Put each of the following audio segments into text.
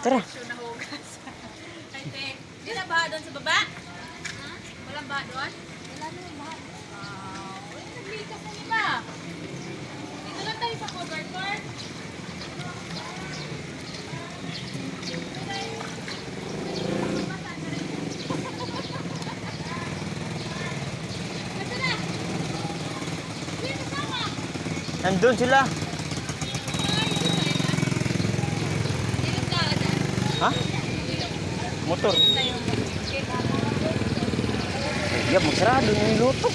Tara. Na hugas. Ay, te. Di na baha doon sa baba? Ha? Walang baha doon? Wala na yung baha. Uy, naglikas na iba. Dito lang tayo sa cover court. Nandun sila. Ha? Motor. Ya, masarado yung luto.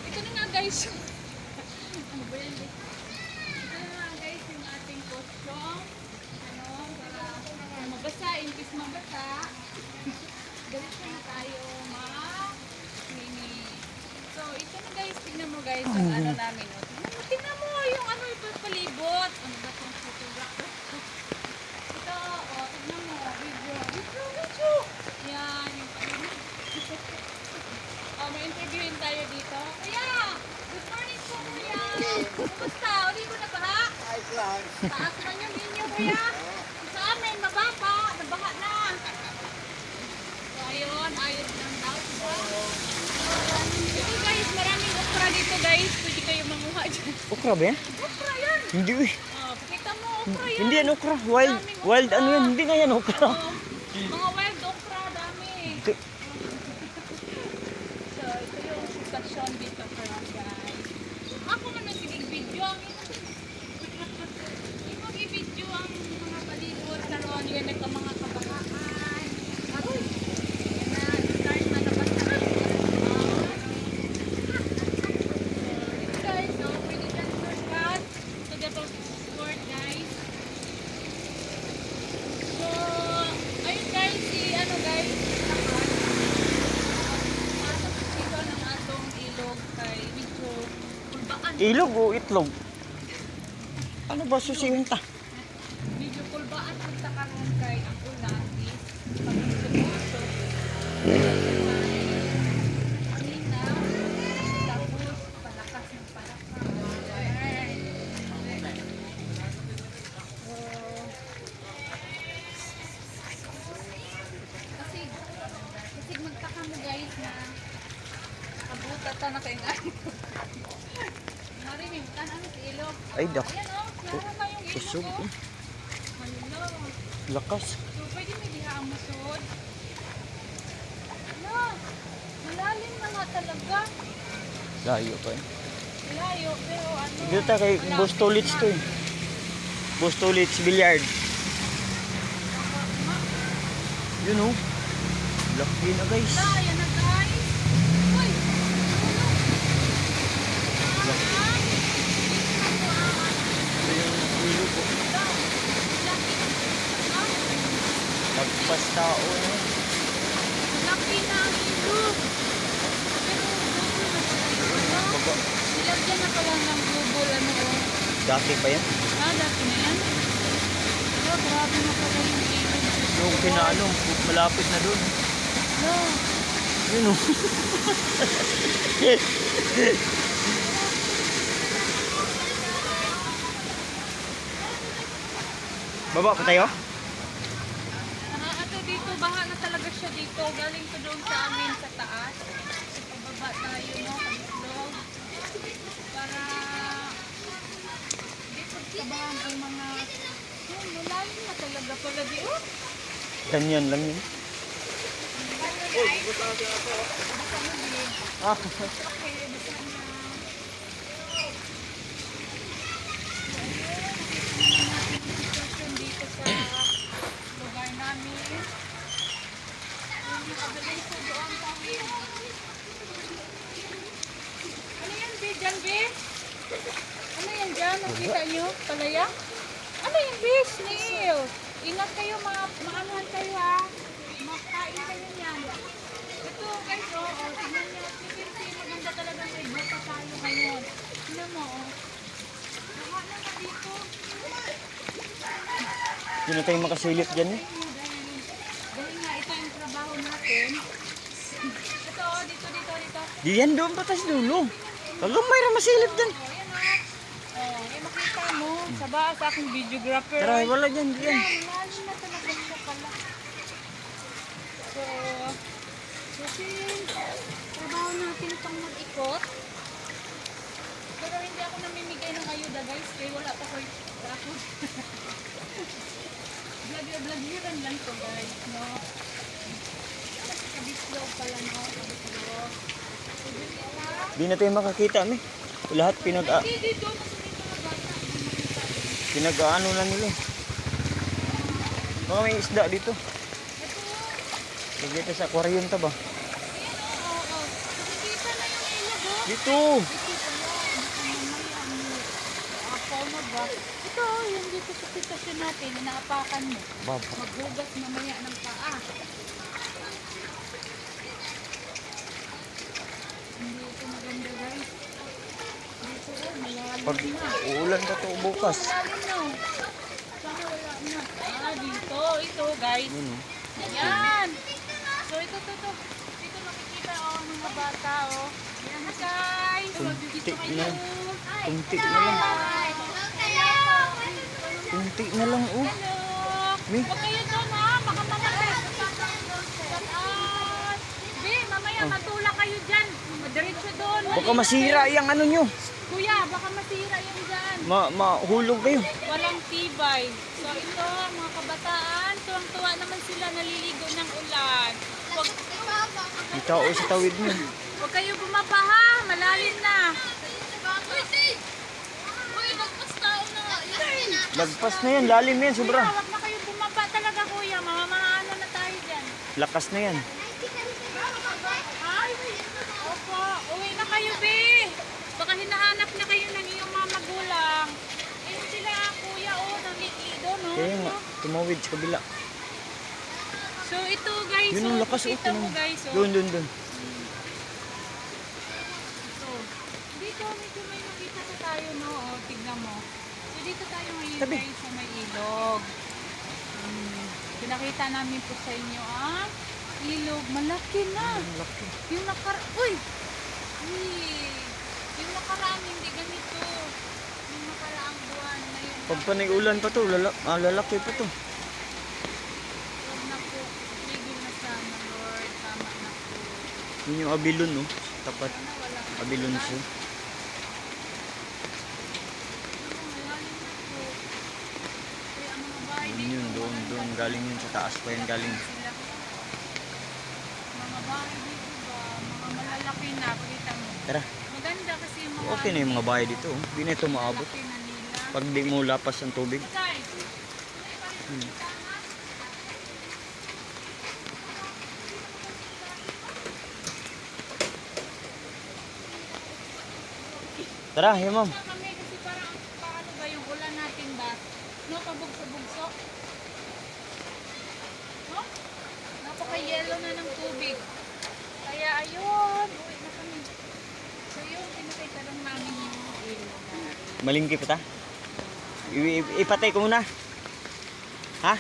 Ito na nga guys. Ano ba yan? Ito na nga guys yung ating costume. Para mabasa, in case mabasa. Galit na tayo mini. So ito na guys, tingnan mo guys yung ano namin. Tingnan mo yung ano yung palibot. Ano ba itong photograph? Ito, tingnan mo. Video. Yan, yung palibot. May interviewin tayo dito. Kuya! Good morning po, kuya! Kumusta? Uli ko na baha? Ayos lang. Taas man yung inyo, kuya. Sa amin, mababa. Nabaha na. So, ayun. Ayos lang daw. Ito guys, maraming okra dito guys. Pwede kayo manguha dyan. Okra ba yan? Okra yan. Hindi eh. Pakita mo, okra yan. Hindi yan okra. Wild ano yan? Hindi nga yan okra. Mga wild okra, dami. Ito. So, ito yung sitwasyon dito para guys. Ako man nag-video ang i-video ang mga palibot karon yan ang mga kabataan. Aroy! Yan na, start na nabasa. Ito guys, so pwede dyan shortcut to the court guys. So, ayun guys, si ano guys, ito ng atong ilog kay medyo kulbaan. Ilog o itlog? Ano ba susiyon ta? Medyo kulbaan ang sa karon kay ang ulan is pagsususo. Kanina, tapos palakas ng palakas. Kasi magtaka mo guys na abuta na kayo nga. Marimim ka na sa ilog. Ay, dak. Ayan o, klaro na yung ilog Kusog. o. Hello. Lakas. So, pwede may diha ang musod. Ano? Malalim na nga talaga. Layo pa eh. Malayo, pero ano? Dito ta kay malapit Boss Tulits na. to eh. Boss Tulits Billiard. Yun oh. Laki na guys. Wala, yan na guys. Uy! Ito yung ilog oh. Nagpas tao eh. Laki na ang ilog. Pero bubol na pala ito. Baba. Nilagyan na pala ng bubol, ano o. Dati pa yan. Dati na yan. Oh, grabe na pala yung ilog. Yung pinano, malapit na dun. No. Yun oh. Baba pa tayo? Ato dito, baha na talaga siya dito. Galing ko doon sa amin sa taas. So, pababa tayo, no? Pag-vlog. Para dito tabahan ang mga malalim na talaga pala di. Oh! Ganyan lang yun. Basta mo din. Ah. Okay, basta na. Sitwasyon dito sa lugar namin. Yung nakabalik sa doon kami. Ano yan, B? Diyan, B? Ano yan dyan? Nakita nyo? Palaya? Ano yan, B? Snail! Ingat kayo, maanuhan kayo ha. Makain kayo yan. Ito guys, tingnan nyo. Maganda talaga sa iba pa tayo ngayon. Tingnan mo, Baka na nga dito. Hindi na tayo makasilip dyan eh. Dahil nga, ito yung trabaho Diyan doon patas dulo. Talagang mayroong masilip dyan. Oh, yan oh. Oh, makita mo. Sa aking videographer. Tara, wala dyan, dyan. Malalim na talaga siya pala. So, kasi trabaho natin itong mag-ikot. Pero hindi ako namimigay ng ayuda guys. Kaya wala pa ko ako. Vlog-vlogiran lang to guys. No? Kabislog pala no. Kabislog. Di na tayo makakita, me. Lahat Hindi dito. Kasi may mga bata. pinag-ano na nila. Baka may isda dito. Ito. Dito sa aquarium ta ba? Ayan o. Oo. Nakikita na yung ilog o. Dito. Ito, yung dito sa sitwasyon natin, inaapakan mo. Baba. Maghugas mamaya ng paa. Hindi ito maganda guys. Dito malalim Pag na. uulan ka to bukas. Malalim na. Sana wala na. Dito. Ito guys. Yun, oh. Ayan. So ito. Dito makikita mga bata Ayan guys. Dito Tuntik kayo. na. Tuntik na lang. Tuntik na lang, oh. Hello. Mi? Huwag kayo doon ha. Baka mamaya. Be, mamaya matula kayo dyan. Diretso doon. Baka masira yung ano nyo. Kuya, baka masira yung dyan. Mahulog kayo. Walang tibay. So ito, mga kabataan, tuwang-tuwa naman sila naliligo ng ulan. May tao sa tawid mo. Huwag kayo bumaba ha. Malalim na. Uy, magpas tao na. Lagpas na yan, lalim na yan, sobra. Kuya, huwag na kayo bumaba talaga kuya. Mamamaano na tayo dyan. Lakas na yan. Ay, opo. Uwi na kayo, be. Baka hinahanap na kayo ng iyong mga magulang. Ayun sila, kuya, nangiido, no? Kaya nga, tumawid sa kabila. So, ito, guys. Yun ang lakas, oh. Kita mo, guys, Doon. Ito. Dito, medyo may nakita na tayo, no? Tignan mo. So, dito tayo ngayon, Tabi. guys, sa may ilog. Pinakita namin po sa inyo, ilog. Malaki na. Laki. Yung Uy! Yung nakaraan, hindi ganito. Yung nakaraang buwan na yun. Pag panay-ulan pa to, lalaki pa to. Huwag na po. Tigil na sana, Lord. Tama na po. Yun yung abilon, no? Tapat. Sana wala. Abilon siya. Malalim na po. Kaya ang mga bahay Yun dito. yun, doon. Galing yun sa taas pa yan galing. Sila. Mga bahay dito ba? Mga malalaki na. Pakita mo. Tara, Maganda kasi yung mga okay na yung mga bahay dito. Oh. Hindi na ito maabot. malaki na nila. Pag di mo lapas ang tubig. Guys, Tara, hey ma'am. kami kasi parang paano ba yung ulan natin ba? No, pabugso-bugso. No? Napaka-yellow na ng tubig. Kaya ayun, uwi na kami. So yun, pinakita lang namin yung ilog na. Malingki pa ta? Ipatay ko muna. Ha?